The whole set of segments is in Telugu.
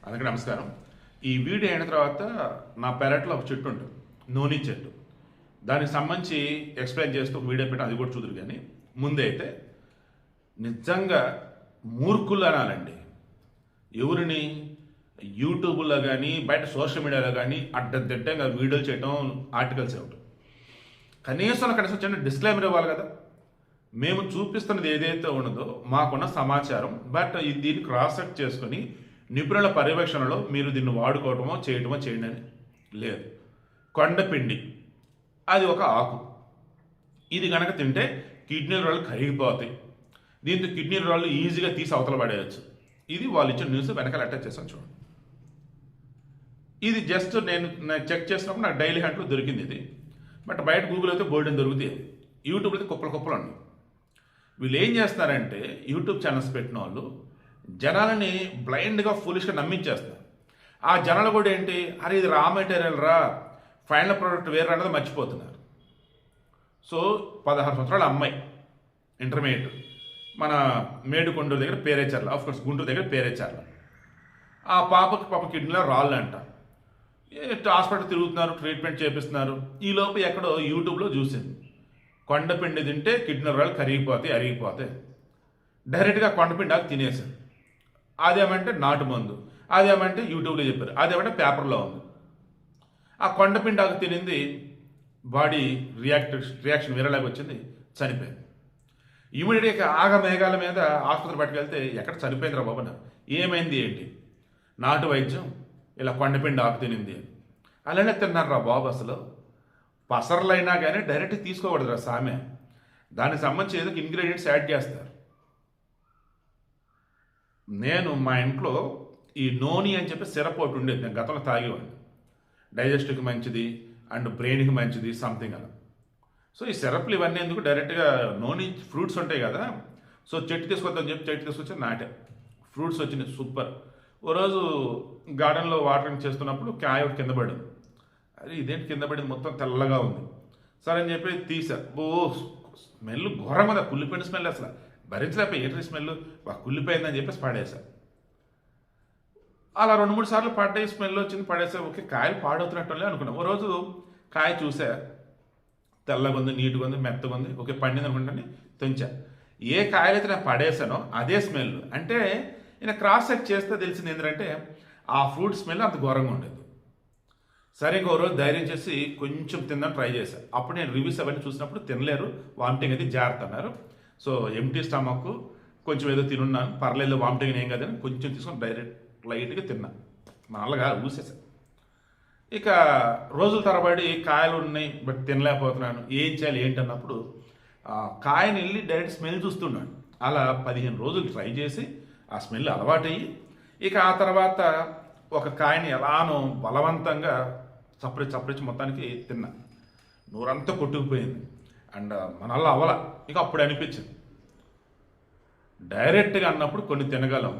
అందుకే నమస్కారం. ఈ వీడియో అయిన తర్వాత నా పెరట్లో ఒక చెట్టు ఉంటుంది, నూనె చెట్టు. దానికి సంబంధించి ఎక్స్ప్లెయిన్ చేస్తూ ఒక వీడియో పెట్టి అది కూడా చూదురు. కానీ ముందైతే నిజంగా మూర్ఖులు అనాలండి ఎవరిని, యూట్యూబ్లో కానీ బయట సోషల్ మీడియాలో కానీ అడ్డదిడ్డంగా వీడియోలు చేయటం, ఆర్టికల్స్ ఇవ్వటం. కనీసం చిన్న డిస్క్లైమర్ ఇవ్వాలి కదా. మేము చూపిస్తున్నది ఏదైతే ఉన్నదో మాకున్న సమాచారం, బట్ దీన్ని క్రాస్ చెక్ చేసుకొని నిపుణుల పర్యవేక్షణలో మీరు దీన్ని వాడుకోవటమో చేయటమో చేయండి అని లేదు. కొండపిండి అది ఒక ఆకు. ఇది కనుక తింటే కిడ్నీ రాళ్ళు కరిగిపోతాయి. దీంతో కిడ్నీ రాళ్ళు ఈజీగా తీసి అవతల పడేయచ్చు. ఇది వాళ్ళు ఇచ్చిన న్యూస్ వెనకాల అటాచ్ చేస్తాను చూడండి. ఇది జస్ట్ నేను చెక్ చేసినప్పుడు నాకు డైలీ హంట్లో దొరికింది ఇది. బట్ బయట గూగుల్ అయితే బోల్డెన్ దొరుకుతాయి. యూట్యూబ్లో అయితే కుప్పలు ఉన్నాయి. వీళ్ళు ఏం చేస్తారంటే యూట్యూబ్ ఛానల్స్ పెట్టిన వాళ్ళు జనాలని బ్లైండ్గా ఫులిష్గా నమ్మించేస్తారు. ఆ జనాలు కూడా ఏంటి, అరే ఇది రా మెటీరియల్ రా, ఫైనల్ ప్రోడక్ట్ వేరే అన్నది మర్చిపోతున్నారు. సో 16 సంవత్సరాల అమ్మాయి, ఇంటర్మీడియట్, మన మేడుకొండూరు దగ్గర పేరేచర్ల, ఆఫ్కోర్స్ గుంటూరు దగ్గర పేరేచర్ల. ఆ పాప కిడ్నీలో రాళ్ళు అంట. హాస్పిటల్ తిరుగుతున్నారు, ట్రీట్మెంట్ చేపిస్తున్నారు. ఈలోపు ఎక్కడో యూట్యూబ్లో చూసింది, కొండపిండి తింటే కిడ్నీ రాళ్ళు కరిగిపోతాయి, అరిగిపోతాయి. డైరెక్ట్గా కొండపిండి ఆకు తినేసాను. అదేమంటే నాటు మందు, అదేమంటే యూట్యూబ్లో చెప్పారు, అదేమంటే పేపర్లో ఉంది. ఆ కొండపిండి ఆకు తినింది, బాడీ రియాక్షన్ వేరేలాగా వచ్చింది, చనిపోయింది. ఇమీడియట్గా ఆగమేఘాల మీద ఆసుపత్రి పట్టుకెళ్తే ఎక్కడ చనిపోయిందిరా బాబు, ఏమైంది ఏంటి, నాటు వైద్యం ఇలా కొండపిండి ఆకు తినింది అని. అలానే తిన్నారా బాబు. అసలు పసర్లైనా కానీ డైరెక్ట్ తీసుకోకూడదురా సామె. దానికి సంబంధించి ఏదో ఇంగ్రీడియంట్స్ యాడ్ చేస్తారు. నేను మా ఇంట్లో ఈ నోని అని చెప్పి సిరప్ ఒకటి ఉండేది, నేను గతంలో తాగేవాడిని. డైజెస్టివ్కి మంచిది అండ్ బ్రెయిన్కి మంచిది సంథింగ్ అలా. సో ఈ సిరప్లు ఇవన్నీ ఎందుకు, డైరెక్ట్గా నోని ఫ్రూట్స్ ఉంటాయి కదా. సో చెట్టు తీసుకొద్దామని చెప్పి చెట్టు తీసుకొచ్చి నాటే ఫ్రూట్స్ వచ్చినాయి, సూపర్. ఓ రోజు గార్డెన్లో వాటరింగ్ చేస్తున్నప్పుడు కాయ ఒకటి కింద పడింది. అది ఇదేంటి కింద పడింది, మొత్తం తెల్లగా ఉంది. సరే అని చెప్పి తీసా. స్మెల్ ఘోరంగా ఉంది, కుళ్ళిపోయిన స్మెల్. అసలు భరించలేకపోయి, ఏంటి స్మెల్, కుళ్ళిపోయిందని చెప్పేసి పడేసా. అలా 2-3 సార్లు పడ్డాయి, స్మెల్ వచ్చింది, పడేసా. ఓకే, కాయలు పాడవుతున్నట్టు అనుకున్నాం. ఓ రోజు కాయ చూసా, తెల్లగా ఉంది, నీట్గా ఉంది, మెత్తగా ఉంది, ఓకే పండింది అనుకుంటాను, తెంచా. ఏ కాయలైతే నేను పడేసానో అదే స్మెల్. అంటే నేను క్రాస్ చెక్ చేస్తే తెలిసింది ఏంటంటే ఆ ఫ్రూట్ స్మెల్ అంత ఘోరంగా ఉండేది. సరే ఇంకో రోజు ధైర్యం చేసి కొంచెం తిందని ట్రై చేశాను. అప్పుడు నేను రివ్యూస్ అవన్నీ చూసినప్పుడు తినలేరు, వామిటింగ్ అది జాగ్రత్త అన్నారు. సో ఎంటీ స్టమక్, కొంచెం ఏదో తినున్నాను, పర్లేదు వామిటింగ్ ఏం కదని కొంచెం తీసుకొని డైరెక్ట్ లైట్గా తిన్నాను. నల్లగా ఊసేసాను. ఇక రోజుల తరబడి కాయలు ఉన్నాయి బట్ తినలేకపోతున్నాను, ఏం చేయాలి ఏంటి అన్నప్పుడు కాయని వెళ్ళి డైరెక్ట్ స్మెల్ చూస్తున్నాను. అలా 15 రోజులు ట్రై చేసి ఆ స్మెల్ అలవాటయ్యి, ఇక ఆ తర్వాత ఒక కాయని ఎలానో బలవంతంగా చప్పరించి మొత్తానికి తిన్నా. నూరంతా కొట్టుకుపోయింది అండ్ మనల్లా అవల. ఇక అప్పుడు అనిపించింది, డైరెక్ట్గా అన్నప్పుడు కొన్ని తినగలం,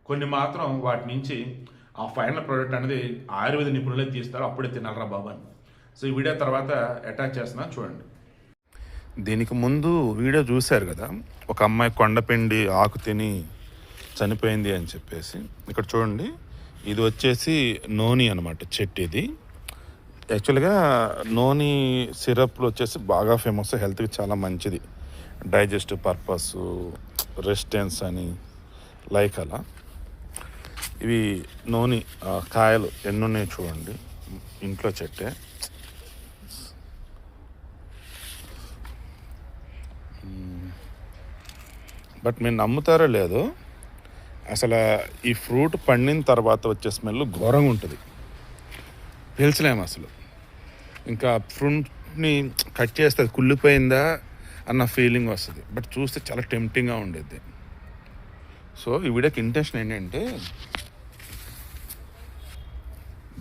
కొన్ని మాత్రం వాటి నుంచి ఆ ఫైనల్ ప్రోడక్ట్ అనేది ఆయుర్వేద నిపుణులే తీస్తారు, అప్పుడే తినాలరా బాబు అని. సో ఈ వీడియో తర్వాత అటాచ్ చేస్తున్నాను చూడండి. దీనికి ముందు వీడియో చూశారు కదా, ఒక అమ్మాయి కొండపిండి ఆకు తిని చనిపోయింది అని చెప్పేసి. ఇక్కడ చూడండి, ఇది వచ్చేసి నోని అనమాట చెట్టు. ఇది యాక్చువల్గా నోని సిరప్లు వచ్చేసి బాగా ఫేమస్, హెల్త్కి చాలా మంచిది, డైజెస్టివ్ పర్పస్, రెసిస్టెన్స్ అని లైక్ అలా. ఇవి నోని కాయలు ఎన్నున్నాయి చూడండి, ఇంట్లో చెట్టే. బట్ మీరు నమ్ముతారో లేదో, అసలు ఈ ఫ్రూట్ పండిన తర్వాత వచ్చే స్మెల్ ఘోరంగా ఉంటుంది, పీల్చలేము అసలు. ఇంకా ఫ్రూట్ని కట్ చేస్తే అది కుళ్ళిపోయిందా అన్న ఫీలింగ్ వస్తుంది, బట్ చూస్తే చాలా టెంప్టింగ్గా ఉండేది. సో ఈ వీడియోకి ఇంటెన్షన్ ఏంటంటే,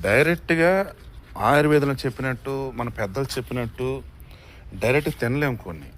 డైరెక్ట్గా ఆయుర్వేదంలో చెప్పినట్టు, మన పెద్దలు చెప్పినట్టు డైరెక్ట్గా తినలేము కొన్ని.